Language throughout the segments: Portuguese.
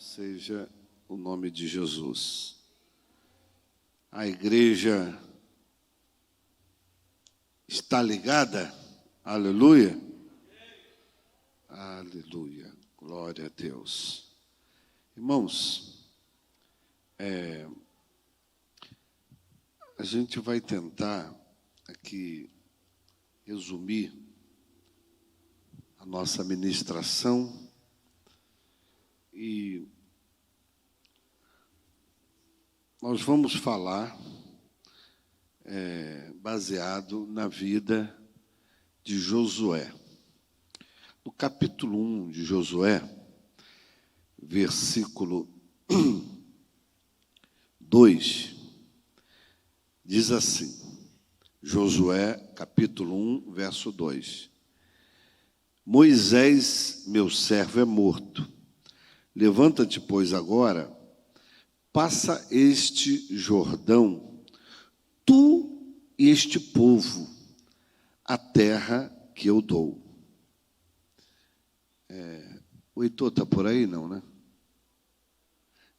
seja o nome de Jesus. A igreja está ligada? Aleluia. Aleluia. Glória a Deus. Irmãos, a gente vai tentar aqui resumir a nossa ministração e nós vamos falar baseado na vida de Josué. No capítulo 1 de Josué, versículo 2, diz assim, Josué, capítulo 1, verso 2. Moisés, meu servo, é morto. Levanta-te, pois, agora, passa este Jordão, tu e este povo, a terra que eu dou. O Heitor está por aí, não, né?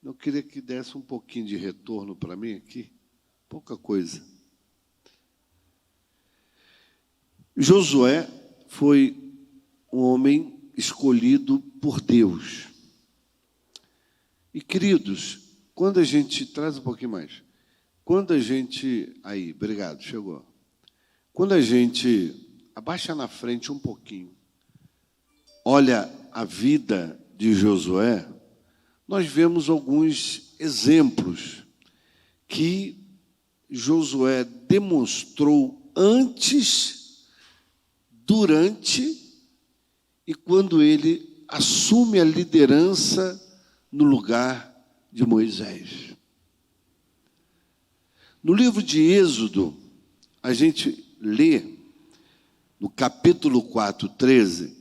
Eu queria que desse um pouquinho de retorno para mim aqui, pouca coisa. Josué foi um homem escolhido por Deus. E, queridos, quando a gente... Traz um pouquinho mais. Quando a gente... Aí, obrigado, chegou. Quando a gente... Abaixa na frente um pouquinho. Olha a vida de Josué, nós vemos alguns exemplos que Josué demonstrou antes, durante e quando ele assume a liderança no lugar de Moisés. No livro de Êxodo, a gente lê, no capítulo 4, 13,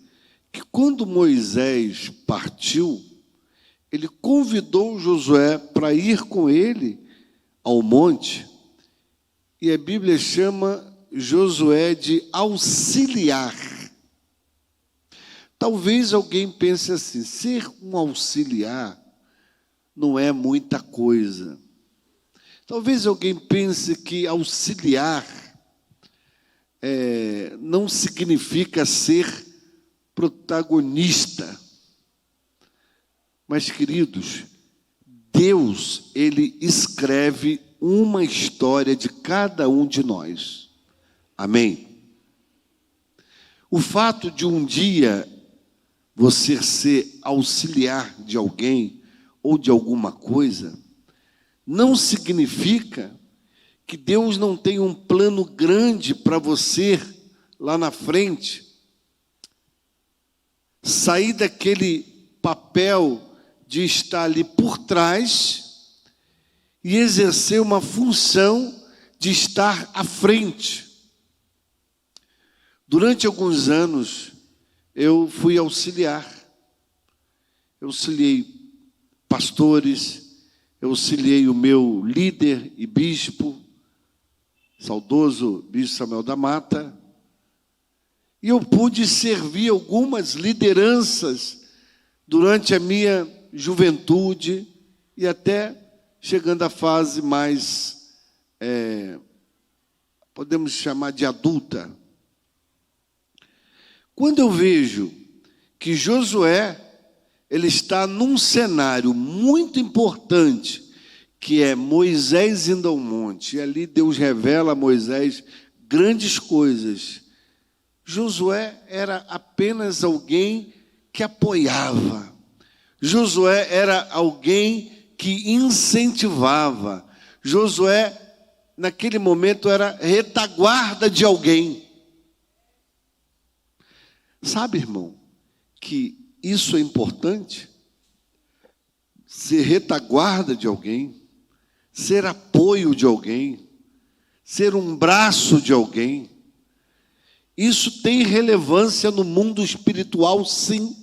que quando Moisés partiu, ele convidou Josué para ir com ele ao monte, e a Bíblia chama Josué de auxiliar. Talvez alguém pense assim, ser um auxiliar não é muita coisa. Talvez alguém pense que auxiliar não significa ser protagonista. Mas, queridos, Deus, Ele escreve uma história de cada um de nós. Amém? O fato de um dia você ser auxiliar de alguém ou de alguma coisa, não significa que Deus não tem um plano grande para você lá na frente. Sair daquele papel de estar ali por trás e exercer uma função de estar à frente. Durante alguns anos, eu fui auxiliar. Eu auxiliei pastores, eu auxiliei o meu líder e bispo, saudoso bispo Samuel da Mata, e eu pude servir algumas lideranças durante a minha juventude e até chegando à fase mais, podemos chamar de adulta. Quando eu vejo que Josué, ele está num cenário muito importante, que é Moisés indo ao monte, e ali Deus revela a Moisés grandes coisas. Josué era apenas alguém que apoiava. Josué era alguém que incentivava. Josué, naquele momento, era retaguarda de alguém. Sabe, irmão, que isso é importante? Ser retaguarda de alguém, ser apoio de alguém, ser um braço de alguém. Isso tem relevância no mundo espiritual, sim.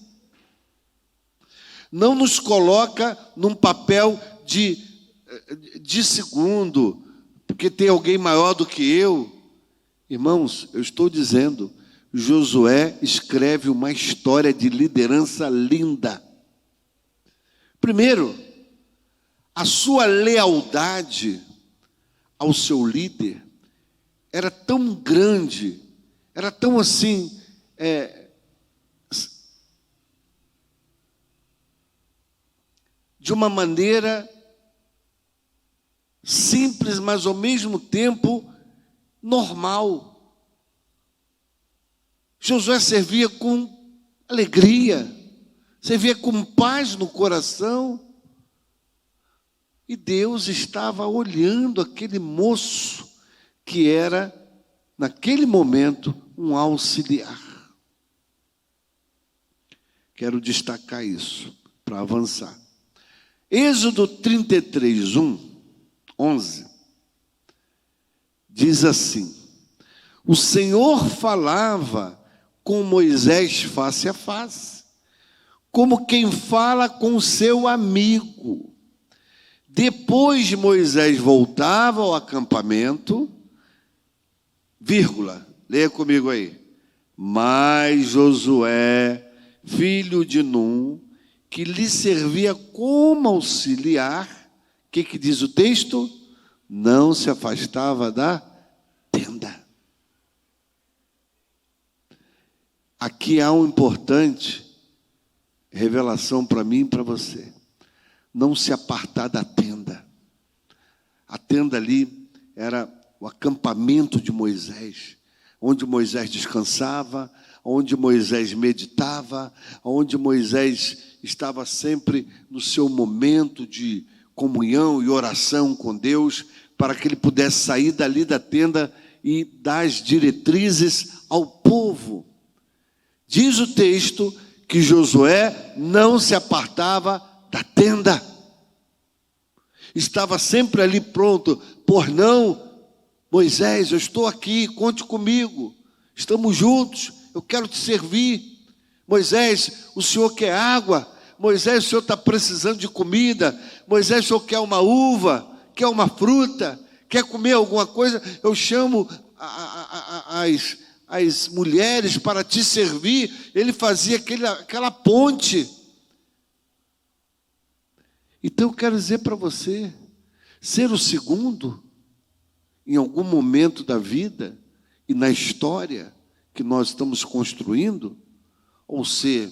Não nos coloca num papel de segundo, porque tem alguém maior do que eu. Irmãos, eu estou dizendo, Josué escreve uma história de liderança linda. Primeiro, a sua lealdade ao seu líder era tão grande, era tão assim, de uma maneira simples, mas ao mesmo tempo normal. Josué servia com alegria, servia com paz no coração. E Deus estava olhando aquele moço que era, naquele momento, um auxiliar. Quero destacar isso para avançar. Êxodo 33, 11, diz assim: o Senhor falava com Moisés face a face, como quem fala com seu amigo. Depois Moisés voltava ao acampamento, vírgula, leia comigo aí. Mas Josué, filho de Num, que lhe servia como auxiliar, o que diz o texto? Não se afastava da tenda. Aqui há uma importante revelação para mim e para você. Não se apartar da tenda. A tenda ali era o acampamento de Moisés, onde Moisés descansava, onde Moisés meditava, onde Moisés estava sempre no seu momento de comunhão e oração com Deus, para que ele pudesse sair dali da tenda e dar as diretrizes ao povo. Diz o texto que Josué não se apartava da tenda. Estava sempre ali pronto. Por não, Moisés, eu estou aqui, conte comigo. Estamos juntos, eu quero te servir. Moisés, o senhor quer água? Moisés, o senhor está precisando de comida? Moisés, o senhor quer uma uva? Quer uma fruta? Quer comer alguma coisa? Eu chamo as mulheres para te servir. Ele fazia aquela ponte. Então eu quero dizer para você, ser o segundo, em algum momento da vida e na história que nós estamos construindo, ou ser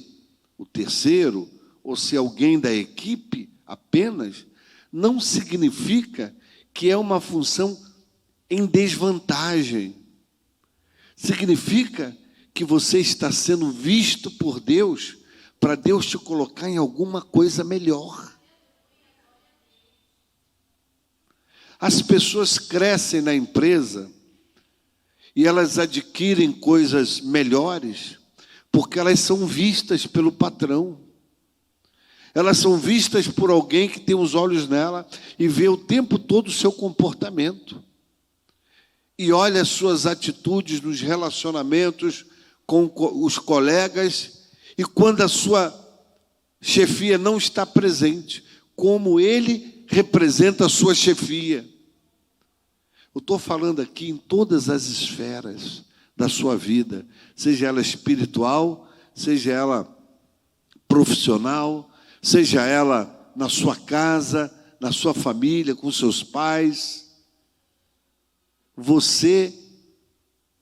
o terceiro, ou ser alguém da equipe apenas, não significa que é uma função em desvantagem. Significa que você está sendo visto por Deus, para Deus te colocar em alguma coisa melhor. As pessoas crescem na empresa e elas adquirem coisas melhores porque elas são vistas pelo patrão. Elas são vistas por alguém que tem os olhos nela e vê o tempo todo o seu comportamento. E olha as suas atitudes nos relacionamentos com os colegas, e quando a sua chefia não está presente, como ele representa a sua chefia. Eu estou falando aqui em todas as esferas da sua vida, seja ela espiritual, seja ela profissional, seja ela na sua casa, na sua família, com seus pais. Você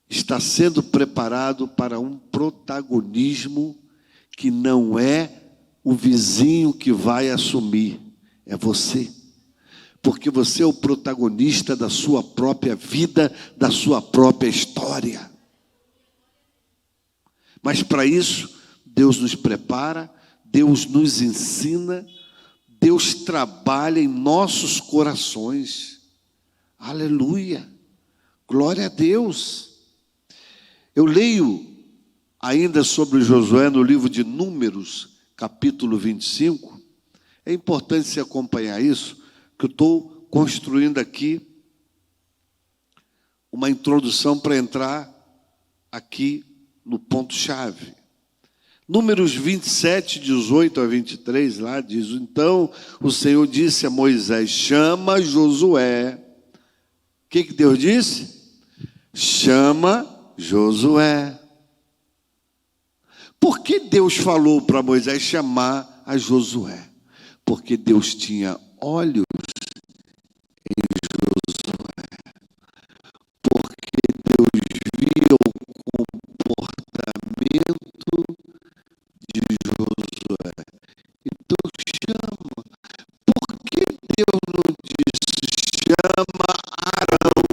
está sendo preparado para um protagonismo que não é o vizinho que vai assumir, é você. Porque você é o protagonista da sua própria vida, da sua própria história. Mas para isso, Deus nos prepara, Deus nos ensina, Deus trabalha em nossos corações. Aleluia! Glória a Deus! Eu leio ainda sobre Josué no livro de Números, capítulo 25. É importante você acompanhar isso, que eu estou construindo aqui uma introdução para entrar aqui no ponto-chave. Números 27, 18 a 23, lá diz: então o Senhor disse a Moisés, chama Josué. O que Deus disse? Chama Josué. Por que Deus falou para Moisés chamar a Josué? Porque Deus tinha olhos em Josué. Porque Deus via o comportamento de Josué. Então chama. Por que Deus não disse chama Arão,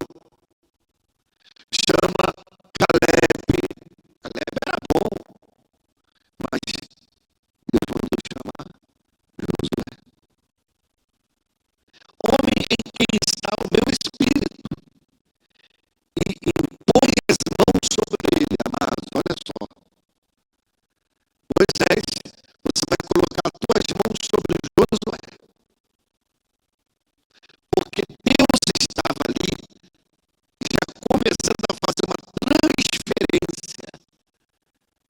chama Caleb? Caleb era bom, mas Deus mandou chamar Josué. Homem em quem está o meu espírito, e impõe as mãos sobre ele. Amados, olha só. Moisés, você vai colocar as tuas mãos sobre Josué, porque Deus estava ali, já começando a fazer uma transferência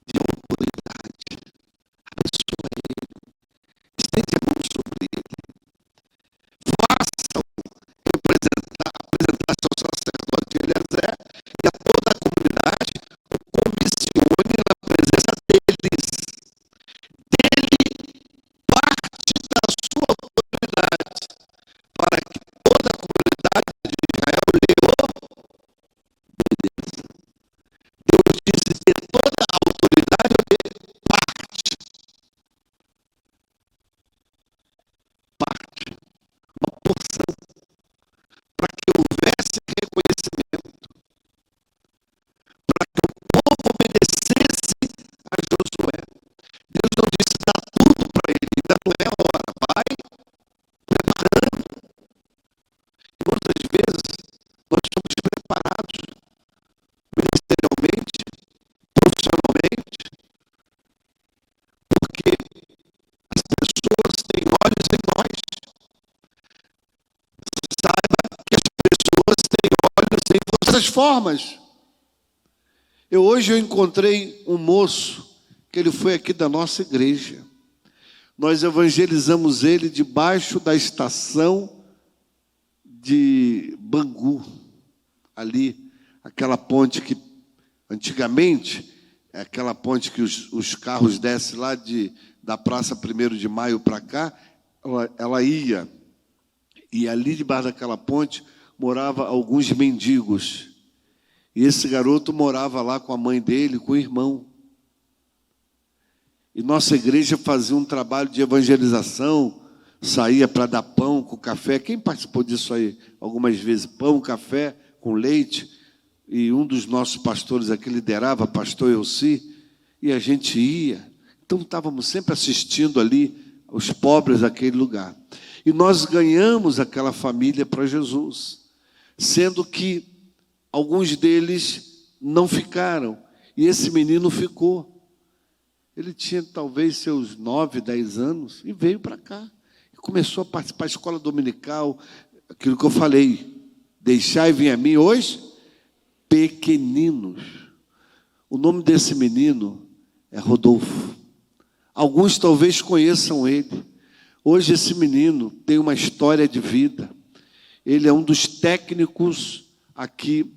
de autoridade. Abençoa ele, estende a mão sobre ele, faça-o apresentar seu sacerdote Eliezer e a toda a comunidade, o comissione na presença deles. Dele parte da sua autoridade, para que toda a comunidade de Israel lhe obedeça. Deus disse ter toda a autoridade de parte, uma porção, para que houvesse reconhecimento, para que o povo obedecesse a Josué. Deus não disse dá tudo para ele, ainda não é a hora, vai preparando. E muitas vezes nós estamos preparados ministerialmente, profissionalmente, porque as pessoas têm olhos em nós. Saiba que as pessoas têm olhos em outras formas. Hoje eu encontrei um moço, que ele foi aqui da nossa igreja. Nós evangelizamos ele debaixo da estação de Bangu, ali, aquela ponte que, antigamente, é aquela ponte que os carros descem lá da Praça 1º de Maio para cá, ela ia, e ali debaixo daquela ponte morava alguns mendigos. E esse garoto morava lá com a mãe dele, com o irmão. E nossa igreja fazia um trabalho de evangelização, saía para dar pão com café. Quem participou disso aí algumas vezes? Pão, café com leite. E um dos nossos pastores aqui liderava, pastor Elci, e a gente ia. Então estávamos sempre assistindo ali os pobres daquele lugar. E nós ganhamos aquela família para Jesus, sendo que alguns deles não ficaram, e esse menino ficou. Ele tinha talvez seus 9, 10 anos, e veio para cá. E começou a participar da escola dominical, aquilo que eu falei, deixai vir a mim os pequeninos. O nome desse menino é Rodolfo. Alguns talvez conheçam ele. Hoje esse menino tem uma história de vida. Ele é um dos técnicos aqui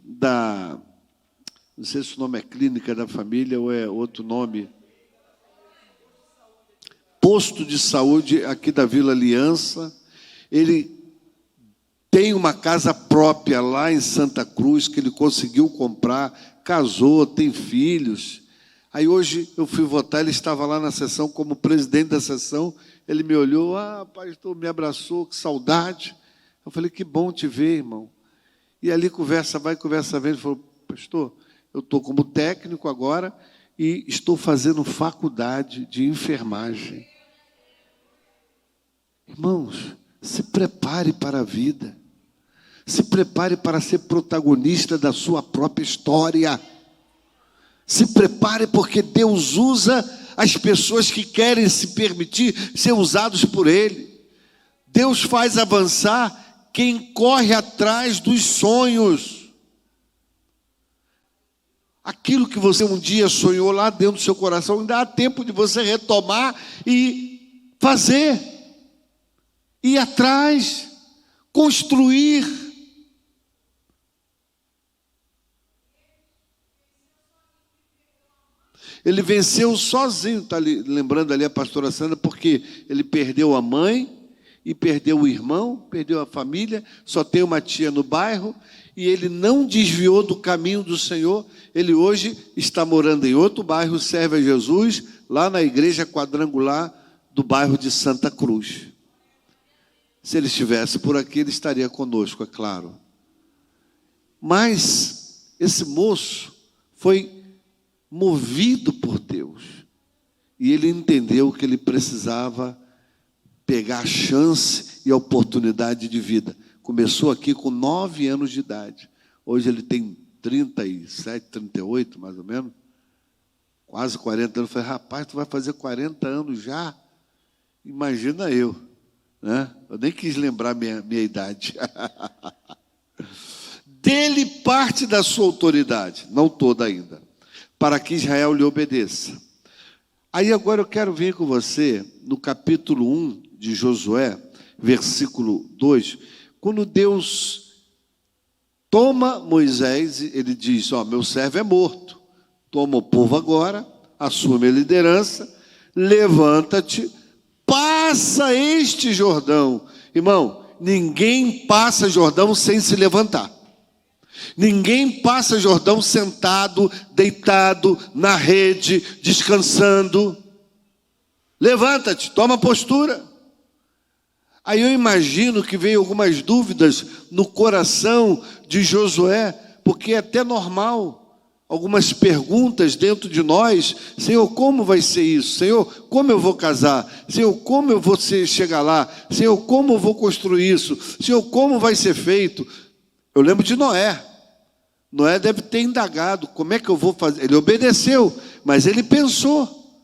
não sei se o nome é Clínica da Família ou é outro nome, posto de saúde aqui da Vila Aliança. Ele tem uma casa própria lá em Santa Cruz, que ele conseguiu comprar, casou, tem filhos. Aí hoje eu fui votar, ele estava lá na sessão como presidente da sessão, ele me olhou, pastor, me abraçou, que saudade. Eu falei, que bom te ver, irmão. E ali conversa vai, conversa vem, ele falou, pastor, eu estou como técnico agora e estou fazendo faculdade de enfermagem. Irmãos, se prepare para a vida. Se prepare para ser protagonista da sua própria história. Se prepare porque Deus usa as pessoas que querem se permitir ser usados por Ele. Deus faz avançar quem corre atrás dos sonhos. Aquilo que você um dia sonhou lá dentro do seu coração, ainda há tempo de você retomar e fazer. Ir atrás, construir. Ele venceu sozinho, está lembrando ali a pastora Sandra, porque ele perdeu a mãe, e perdeu o irmão, perdeu a família, só tem uma tia no bairro, e ele não desviou do caminho do Senhor. Ele hoje está morando em outro bairro, serve a Jesus, lá na igreja quadrangular do bairro de Santa Cruz. Se ele estivesse por aqui, ele estaria conosco, é claro. Mas esse moço foi movido por Deus. E ele entendeu que ele precisava pegar a chance e a oportunidade de vida. Começou aqui com 9 anos de idade. Hoje ele tem 37, 38, mais ou menos. Quase 40 anos. Eu falei, rapaz, tu vai fazer 40 anos já? Imagina eu, né? Eu nem quis lembrar minha idade. Dele parte da sua autoridade, não toda ainda, para que Israel lhe obedeça. Aí agora eu quero vir com você no capítulo 1 de Josué, versículo 2, quando Deus toma Moisés, ele diz, meu servo é morto, toma o povo agora, assume a liderança, levanta-te, passa este Jordão. Irmão, ninguém passa Jordão sem se levantar. Ninguém passa Jordão sentado, deitado, na rede, descansando. Levanta-te, toma postura. Aí eu imagino que veio algumas dúvidas no coração de Josué, porque é até normal. Algumas perguntas dentro de nós. Senhor, como vai ser isso? Senhor, como eu vou casar? Senhor, como eu vou chegar lá? Senhor, como eu vou construir isso? Senhor, como vai ser feito? Eu lembro de Noé. Noé deve ter indagado, como é que eu vou fazer? Ele obedeceu, mas ele pensou.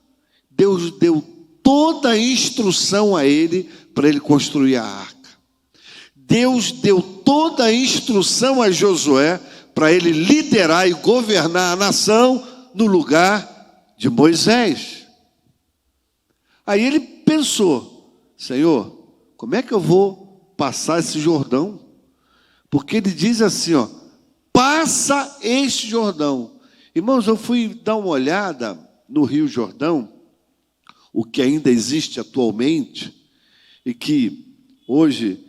Deus deu toda a instrução a ele para ele construir a arca. Deus deu toda a instrução a Josué para ele liderar e governar a nação no lugar de Moisés. Aí ele pensou, Senhor, como é que eu vou passar esse Jordão? Porque ele diz assim, passa este Jordão. Irmãos, eu fui dar uma olhada no Rio Jordão, o que ainda existe atualmente, e que hoje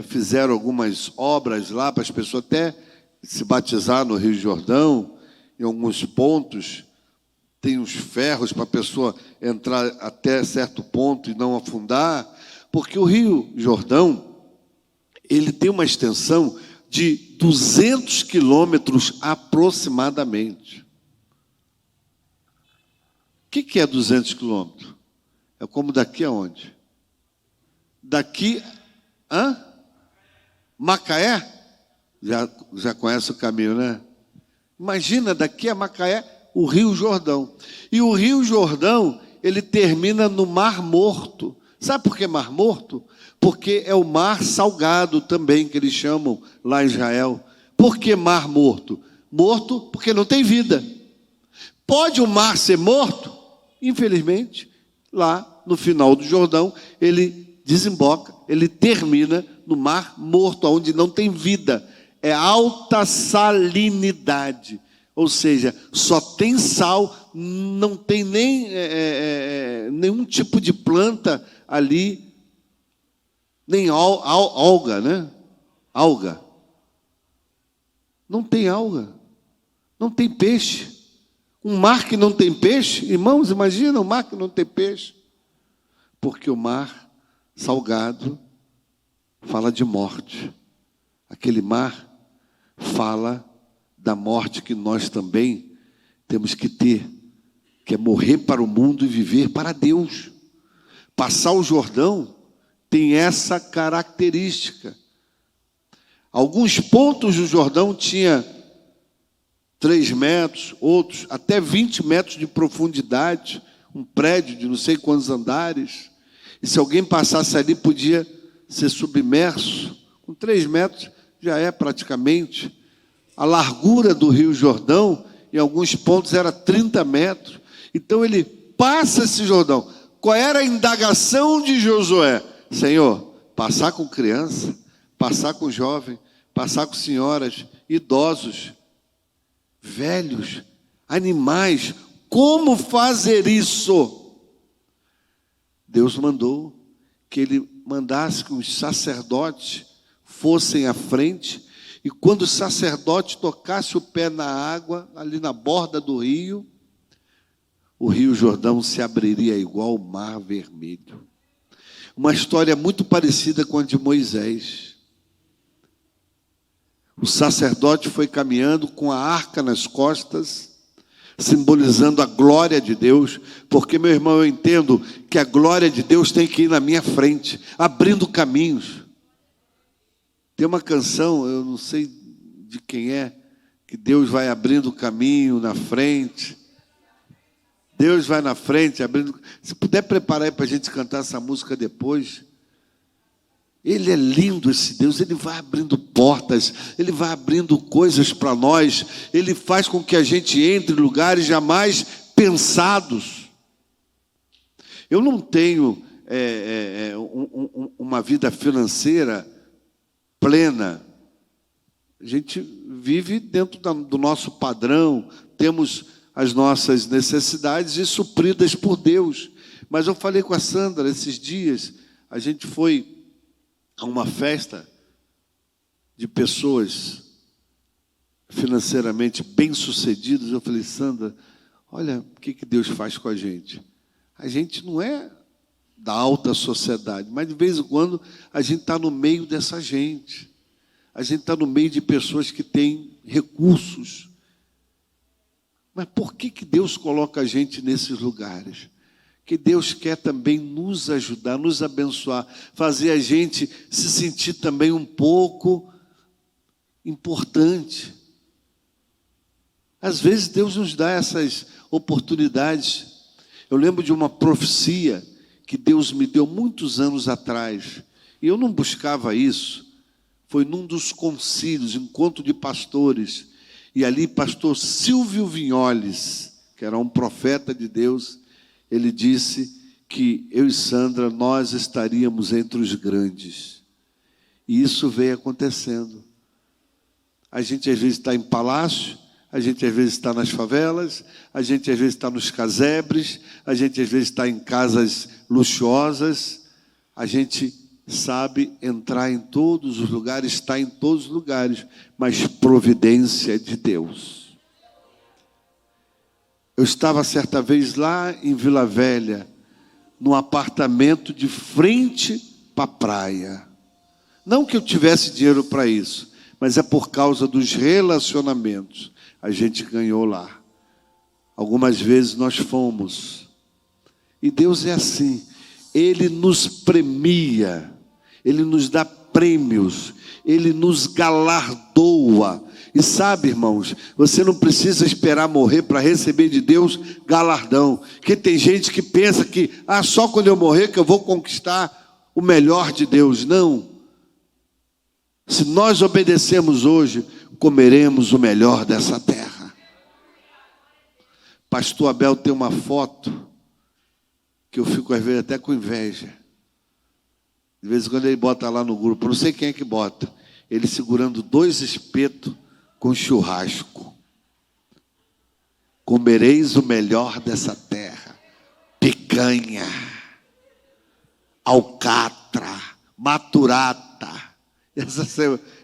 fizeram algumas obras lá para as pessoas até se batizar no Rio Jordão. Em alguns pontos tem uns ferros para a pessoa entrar até certo ponto e não afundar, porque o Rio Jordão, ele tem uma extensão de 200 quilômetros aproximadamente. O que é 200 quilômetros? É como daqui aonde? Daqui a Macaé? Já conhece o caminho, né? Imagina, daqui a Macaé, o Rio Jordão. E o Rio Jordão, ele termina no Mar Morto. Sabe por que Mar Morto? Porque é o mar salgado também, que eles chamam lá em Israel. Por que Mar Morto? Morto porque não tem vida. Pode o mar ser morto? Infelizmente, lá no final do Jordão, ele desemboca, ele termina no Mar Morto, onde não tem vida. É alta salinidade, ou seja, só tem sal, não tem nem nenhum tipo de planta ali, nem alga, né? Alga. Não tem alga, não tem peixe. Um mar que não tem peixe, irmãos, imagina um mar que não tem peixe. Porque o mar salgado fala de morte. Aquele mar fala da morte que nós também temos que ter, que é morrer para o mundo e viver para Deus. Passar o Jordão tem essa característica. Alguns pontos do Jordão tinha 3 metros, outros até 20 metros de profundidade, um prédio de não sei quantos andares, e se alguém passasse ali podia ser submerso. Com 3 metros já é praticamente. A largura do Rio Jordão, em alguns pontos, era 30 metros. Então ele passa esse Jordão. Qual era a indagação de Josué? Senhor, passar com criança, passar com jovem, passar com senhoras, idosos, velhos, animais, como fazer isso? Deus mandou que ele mandasse que os sacerdotes fossem à frente, e quando o sacerdote tocasse o pé na água, ali na borda do rio, o Rio Jordão se abriria igual o Mar Vermelho. Uma história muito parecida com a de Moisés. O sacerdote foi caminhando com a arca nas costas, simbolizando a glória de Deus, porque, meu irmão, eu entendo que a glória de Deus tem que ir na minha frente, abrindo caminhos. Tem uma canção, eu não sei de quem é, que Deus vai abrindo o caminho na frente. Deus vai na frente, abrindo. Se puder preparar aí para a gente cantar essa música depois. Ele é lindo, esse Deus, ele vai abrindo portas, ele vai abrindo coisas para nós, ele faz com que a gente entre em lugares jamais pensados. Eu não tenho uma vida financeira plena. A gente vive dentro do nosso padrão, temos as nossas necessidades e supridas por Deus. Mas eu falei com a Sandra esses dias, a gente foi a uma festa de pessoas financeiramente bem-sucedidas. Eu falei, Sandra, olha o que Deus faz com a gente. A gente não é da alta sociedade, mas de vez em quando a gente está no meio dessa gente. A gente está no meio de pessoas que têm recursos. Mas por que Deus coloca a gente nesses lugares? Que Deus quer também nos ajudar, nos abençoar, fazer a gente se sentir também um pouco importante. Às vezes Deus nos dá essas oportunidades. Eu lembro de uma profecia que Deus me deu muitos anos atrás, e eu não buscava isso. Foi num dos concílios, encontro de pastores, e ali pastor Silvio Vinholes, que era um profeta de Deus, ele disse que eu e Sandra, nós estaríamos entre os grandes. E isso veio acontecendo. A gente às vezes está em palácio, a gente às vezes está nas favelas, a gente às vezes está nos casebres, a gente às vezes está em casas luxuosas, a gente sabe entrar em todos os lugares, está em todos os lugares, mas providência de Deus. Eu estava certa vez lá em Vila Velha, num apartamento de frente para a praia. Não que eu tivesse dinheiro para isso, mas é por causa dos relacionamentos. A gente ganhou lá. Algumas vezes nós fomos. E Deus é assim. Ele nos premia. Ele nos dá prêmios. Ele nos galardoa. E sabe, irmãos, você não precisa esperar morrer para receber de Deus galardão. Porque tem gente que pensa que só quando eu morrer que eu vou conquistar o melhor de Deus. Não. Se nós obedecemos hoje, comeremos o melhor dessa terra. Pastor Abel tem uma foto que eu fico às vezes até com inveja. De vez em quando ele bota lá no grupo, não sei quem é que bota, ele segurando 2 espetos com churrasco. Comereis o melhor dessa terra. Picanha, alcatra, maturata.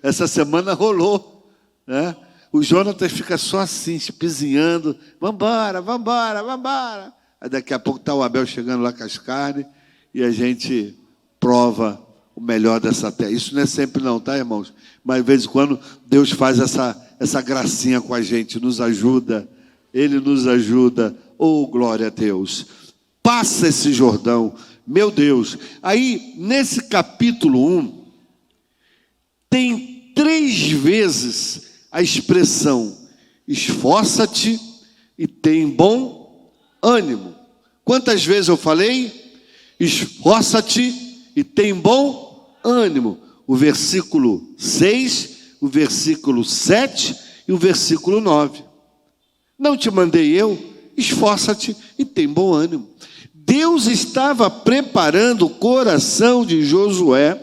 Essa semana rolou, né? O Jonatas fica só assim, espizinhando. Vambora, vambora, vambora. Aí daqui a pouco está o Abel chegando lá com as carnes e a gente prova o melhor dessa terra. Isso não é sempre não, tá, irmãos? Mas de vez em quando Deus faz essa gracinha com a gente, nos ajuda. Ele nos ajuda. Oh, glória a Deus. Passa esse Jordão, meu Deus. Aí, nesse capítulo 1, tem 3 vezes a expressão esforça-te e tem bom ânimo. Quantas vezes eu falei? Esforça-te e tem bom ânimo. O versículo 6, o versículo 7 e o versículo 9. Não te mandei eu? Esforça-te e tem bom ânimo. Deus estava preparando o coração de Josué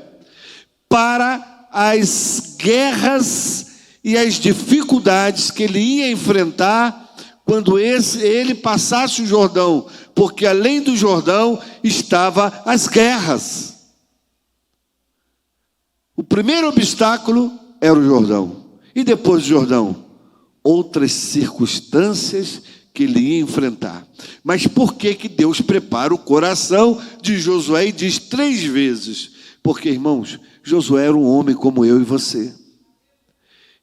para as guerras e as dificuldades que ele ia enfrentar quando ele passasse o Jordão, porque além do Jordão estava as guerras. O primeiro obstáculo era o Jordão. E depois do Jordão, outras circunstâncias que ele ia enfrentar. Mas por que que Deus prepara o coração de Josué e diz 3 vezes? Porque, irmãos, Josué era um homem como eu e você.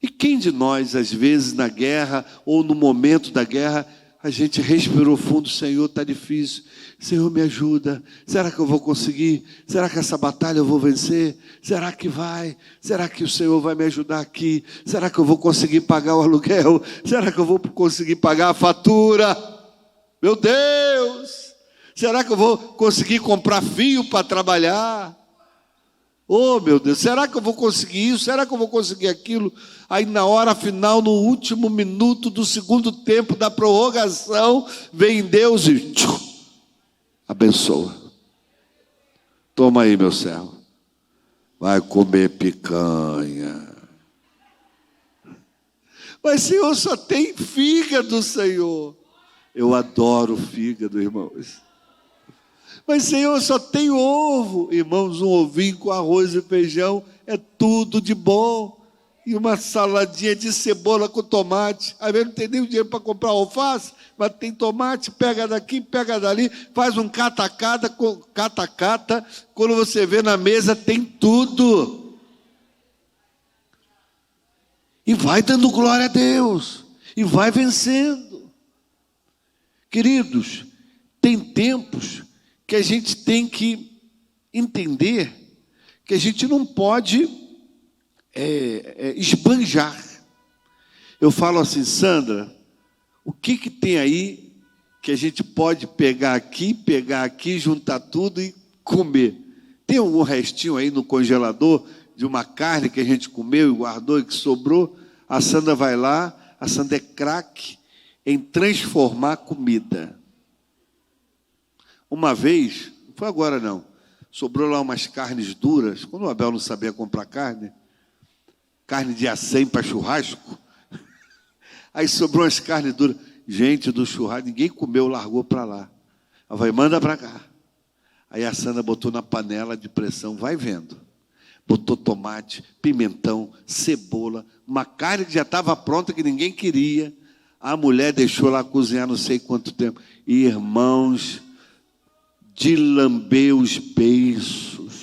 E quem de nós, às vezes, na guerra ou no momento da guerra, a gente respirou fundo: Senhor, está difícil, Senhor, me ajuda, será que eu vou conseguir? Será que essa batalha eu vou vencer? Será que vai? Será que o Senhor vai me ajudar aqui? Será que eu vou conseguir pagar o aluguel? Será que eu vou conseguir pagar a fatura? Meu Deus! Será que eu vou conseguir comprar fio para trabalhar? Oh, meu Deus, será que eu vou conseguir isso? Será que eu vou conseguir aquilo? Aí, na hora final, no último minuto do segundo tempo da prorrogação, vem Deus e abençoa. Toma aí, meu servo. Vai comer picanha. Mas, Senhor, só tem fígado, Senhor. Eu adoro fígado, irmãos. Mas, Senhor, só tem ovo. Irmãos, um ovinho com arroz e feijão é tudo de bom. E uma saladinha de cebola com tomate. Às vezes não tem nem o dinheiro para comprar alface, mas tem tomate, pega daqui, pega dali, faz um cata-cata. Quando você vê na mesa, tem tudo. E vai dando glória a Deus. E vai vencendo. Queridos, tem tempos que a gente tem que entender que a gente não pode esbanjar. Eu falo assim: Sandra, o que tem aí que a gente pode pegar aqui, juntar tudo e comer? Tem algum restinho aí no congelador de uma carne que a gente comeu e guardou e que sobrou? A Sandra vai lá, a Sandra é craque em transformar comida. Uma vez, não foi agora não, sobrou lá umas carnes duras, quando o Abel não sabia comprar carne de acém para churrasco, aí sobrou umas carnes duras. Gente, do churrasco, ninguém comeu, largou para lá. Ela vai, manda para cá. Aí a Sandra botou na panela de pressão, vai vendo. Botou tomate, pimentão, cebola, uma carne que já estava pronta, que ninguém queria. A mulher deixou lá cozinhar não sei quanto tempo. E, irmãos, de lamber os beiços,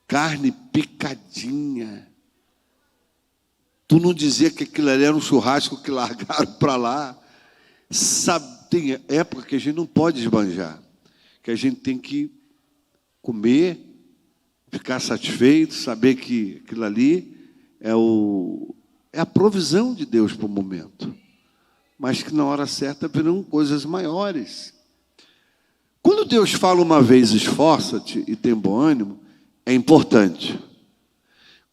carne picadinha. Tu não dizia que aquilo ali era um churrasco que largaram para lá? Sabe, tem época que a gente não pode esbanjar, que a gente tem que comer, ficar satisfeito, saber que aquilo ali é a provisão de Deus para o momento, mas que na hora certa virão coisas maiores. Quando Deus fala uma vez, esforça-te e tem bom ânimo, é importante.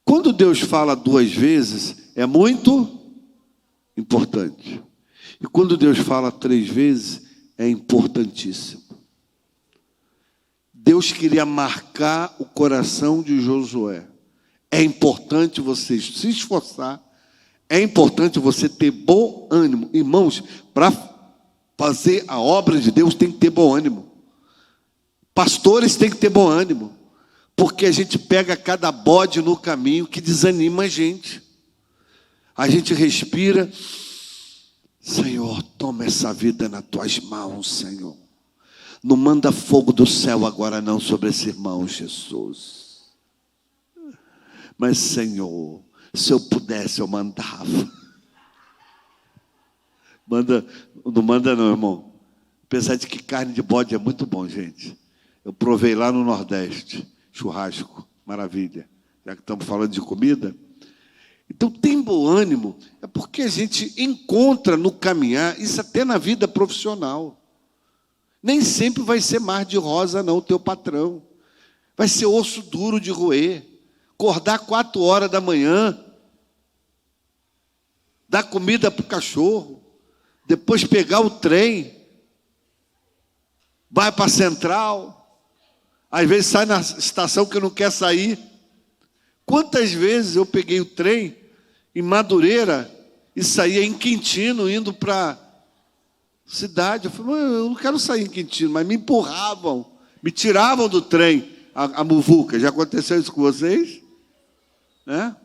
Quando Deus fala 2 vezes, é muito importante. E quando Deus fala 3 vezes, é importantíssimo. Deus queria marcar o coração de Josué. É importante você se esforçar, é importante você ter bom ânimo. Irmãos, para fazer a obra de Deus tem que ter bom ânimo. Pastores têm que ter bom ânimo, porque a gente pega cada bode no caminho que desanima a gente. A gente respira: Senhor, toma essa vida nas tuas mãos, Senhor. Não manda fogo do céu agora não sobre esse irmão, Jesus. Mas, Senhor, se eu pudesse, eu mandava. Não manda não, irmão. Apesar de que carne de bode é muito bom, gente. Eu provei lá no Nordeste, churrasco, maravilha. Já que estamos falando de comida. Então, tem bom ânimo, é porque a gente encontra no caminhar, isso até na vida profissional. Nem sempre vai ser mar de rosa, não, o teu patrão. Vai ser osso duro de roer. Acordar 4 horas da manhã, dar comida para o cachorro, depois pegar o trem, vai para a central, às vezes sai na estação que não quer sair. Quantas vezes eu peguei o trem em Madureira e saía em Quintino, indo para cidade? Eu falei, eu não quero sair em Quintino, mas me empurravam, me tiravam do trem. a muvuca. Já aconteceu isso com vocês? Né?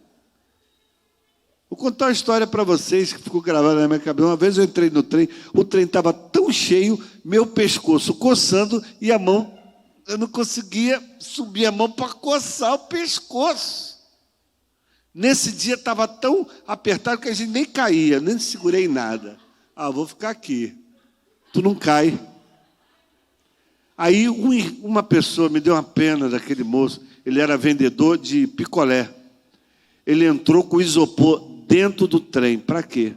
Vou contar uma história para vocês que ficou gravada na minha cabeça. Uma vez eu entrei no trem, o trem estava tão cheio, meu pescoço coçando e a mão, eu não conseguia subir a mão para coçar o pescoço. Nesse dia estava tão apertado que a gente nem caía, nem segurei nada. Vou ficar aqui. Tu não cai. Aí uma pessoa me deu uma pena daquele moço, ele era vendedor de picolé. Ele entrou com isopor dentro do trem. Para quê?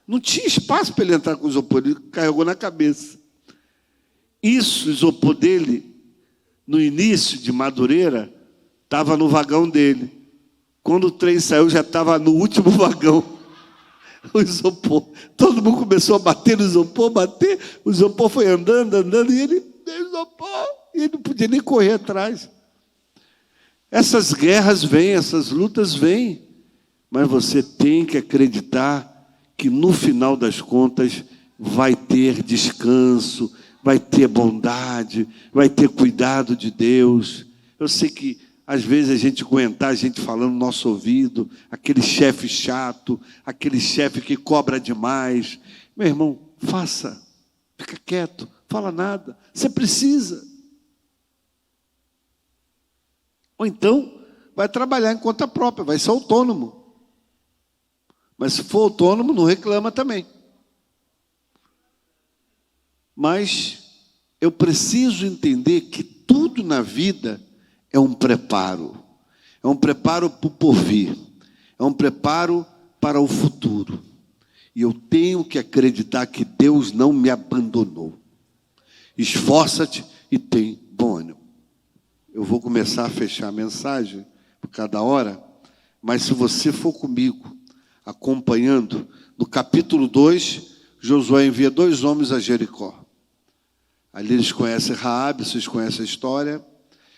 Não tinha espaço para ele entrar com isopor, ele carregou na cabeça. Isso, o isopor dele, no início de Madureira, estava no vagão dele. Quando o trem saiu, já estava no último vagão. O isopor. Todo mundo começou a bater no isopor, bater. O isopor foi andando, e ele deu isopor. E ele não podia nem correr atrás. Essas guerras vêm, essas lutas vêm. Mas você tem que acreditar que no final das contas vai ter descanso, vai ter bondade, vai ter cuidado de Deus. Eu sei que às vezes a gente aguentar, a gente falando no nosso ouvido, aquele chefe chato, aquele chefe que cobra demais. Meu irmão, faça, fica quieto, fala nada, você precisa. Ou então, vai trabalhar em conta própria, vai ser autônomo. Mas se for autônomo, não reclama também. Mas eu preciso entender que tudo na vida é um preparo. É um preparo para o porvir. É um preparo para o futuro. E eu tenho que acreditar que Deus não me abandonou. Esforça-te e tem bom ânimo. Eu vou começar a fechar a mensagem por cada hora, mas se você for comigo, acompanhando, no capítulo 2, Josué envia 2 homens a Jericó. Ali eles conhecem Raabe, vocês conhecem a história.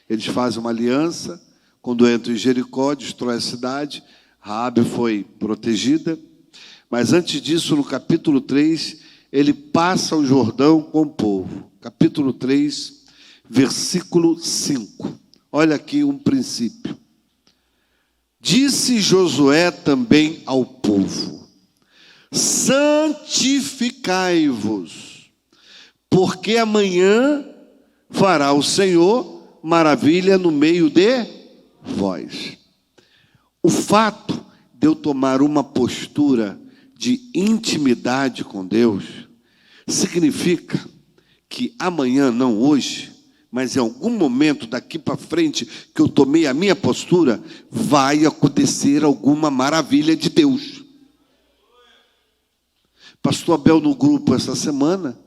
Eles fazem uma aliança. Quando entram em Jericó, destrói a cidade. Raabe foi protegida. Mas antes disso, no capítulo 3, ele passa o Jordão com o povo. Capítulo 3, versículo 5. Olha aqui um princípio. Disse Josué também ao povo: santificai-vos, porque amanhã fará o Senhor maravilha no meio de vós. O fato de eu tomar uma postura de intimidade com Deus significa que amanhã, não hoje, mas em algum momento daqui para frente que eu tomei a minha postura, vai acontecer alguma maravilha de Deus. Pastor Abel no grupo essa semana,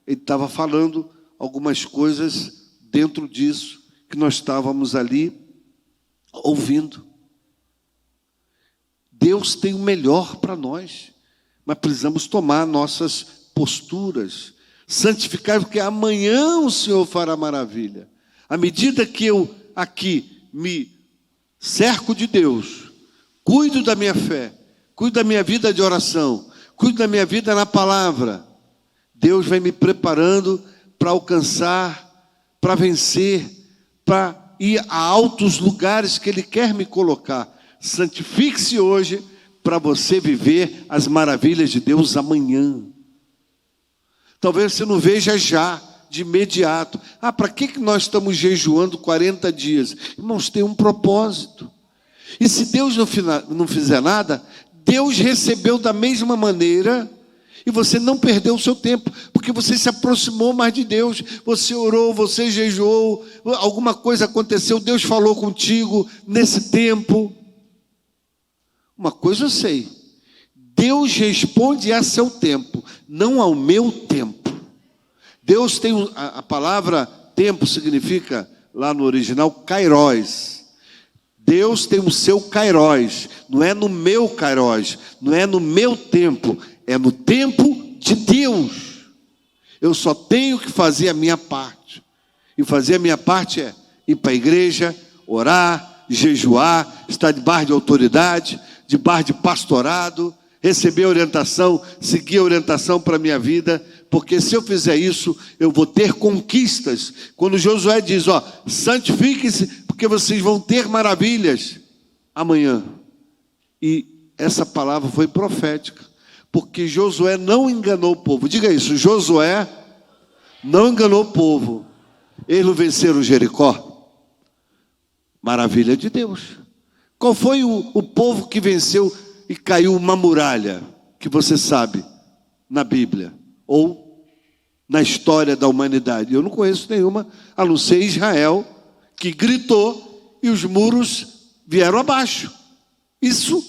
ele estava falando algumas coisas dentro disso que nós estávamos ali ouvindo. Deus tem o melhor para nós, mas precisamos tomar nossas posturas. Santificar, porque amanhã o Senhor fará maravilha. À medida que eu aqui me cerco de Deus, cuido da minha fé, cuido da minha vida de oração, cuido da minha vida na palavra, Deus vai me preparando para alcançar, para vencer, para ir a altos lugares que Ele quer me colocar. Santifique-se hoje para você viver as maravilhas de Deus amanhã. Talvez você não veja já, de imediato. Para que nós estamos jejuando 40 dias? Irmãos, tem um propósito. E se Deus não fizer nada, Deus recebeu da mesma maneira e você não perdeu o seu tempo, porque você se aproximou mais de Deus, você orou, você jejuou, alguma coisa aconteceu, Deus falou contigo nesse tempo. Uma coisa eu sei, Deus responde a seu tempo, não ao meu tempo. Deus tem a palavra tempo significa, lá no original, kairos. Deus tem o seu kairos, não é no meu kairos, não é no meu tempo, é no tempo de Deus. Eu só tenho que fazer a minha parte. E fazer a minha parte é ir para a igreja, orar, jejuar, estar debaixo de autoridade, debaixo de pastorado, receber orientação, seguir a orientação para a minha vida, porque se eu fizer isso, eu vou ter conquistas. Quando Josué diz, santifiquem-se, porque vocês vão ter maravilhas amanhã. E essa palavra foi profética, porque Josué não enganou o povo. Diga isso, Josué não enganou o povo. Eles não venceram Jericó. Maravilha de Deus. Qual foi o povo que venceu e caiu uma muralha, que você sabe, na Bíblia, ou na história da humanidade? Eu não conheço nenhuma, a não ser Israel, que gritou e os muros vieram abaixo. Isso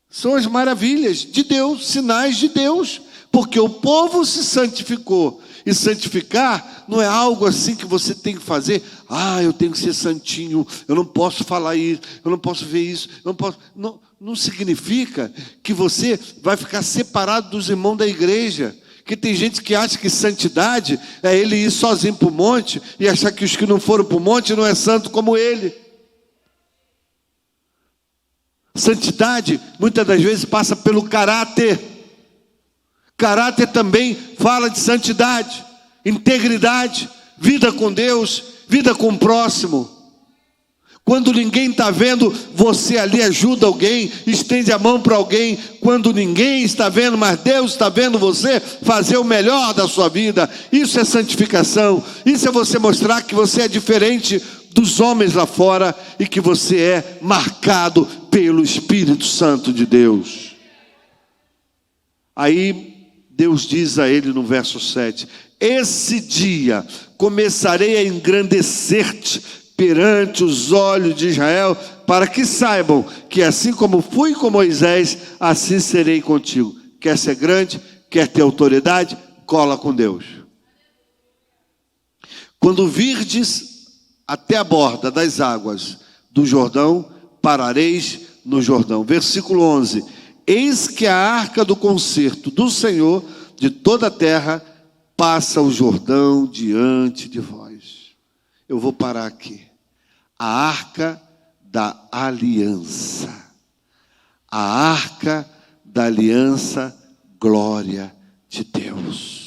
são as maravilhas de Deus, sinais de Deus, porque o povo se santificou. E santificar não é algo assim que você tem que fazer. Eu tenho que ser santinho, eu não posso falar isso, eu não posso ver isso, eu não posso. Não significa que você vai ficar separado dos irmãos da igreja. Que tem gente que acha que santidade é ele ir sozinho para o monte e achar que os que não foram para o monte não é santo como ele. Santidade muitas das vezes passa pelo caráter. Caráter também fala de santidade, integridade, vida com Deus, vida com o próximo. Quando ninguém está vendo, você ali ajuda alguém, estende a mão para alguém. Quando ninguém está vendo, mas Deus está vendo você fazer o melhor da sua vida. Isso é santificação. Isso é você mostrar que você é diferente dos homens lá fora e que você é marcado pelo Espírito Santo de Deus. Aí Deus diz a ele no verso 7: esse dia começarei a engrandecer-te perante os olhos de Israel, para que saibam que assim como fui com Moisés, assim serei contigo. Quer ser grande, quer ter autoridade, cola com Deus. Quando virdes até a borda das águas do Jordão, parareis no Jordão. Versículo 11: eis que a arca do concerto do Senhor de toda a terra passa o Jordão diante de vós. Eu vou parar aqui. A arca da aliança. A arca da aliança, glória de Deus.